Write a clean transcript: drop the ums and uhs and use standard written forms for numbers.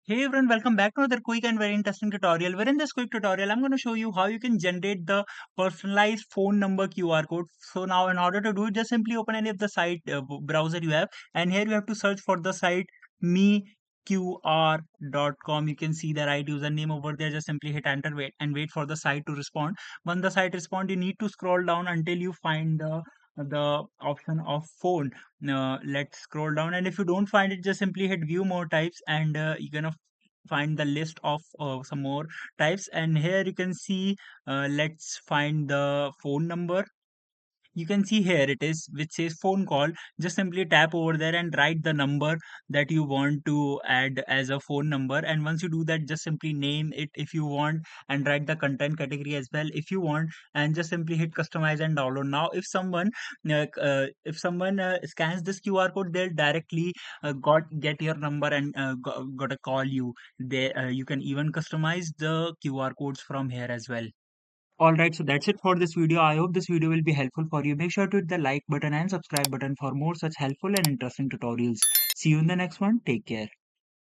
Hey everyone, welcome back to another quick and very interesting tutorial. Where in this quick tutorial, I'm going to show you how you can generate the personalized phone number QR code. So now in order to do it, just simply open any of the site browser you have. And here you have to search for the site meqr.com. You can see the right username over there. Just simply hit enter wait for the site to respond. When the site responds, you need to scroll down until you find the option of phone. Let's scroll down, and if you don't find it, just simply hit view more types, and you're gonna find the list of some more types. And here you can see, let's find the phone number. You can see here it is, which says phone call. Just simply tap over there and write the number that you want to add as a phone number. And once you do that, just simply name it if you want, and write the content category as well if you want, and just simply hit customize and download. Now if someone scans this QR code, they'll directly get your number and got to call you. You can even customize the QR codes from here as well. Alright, so that's it for this video. I hope this video will be helpful for you. Make sure to hit the like button and subscribe button for more such helpful and interesting tutorials. See you in the next one. Take care.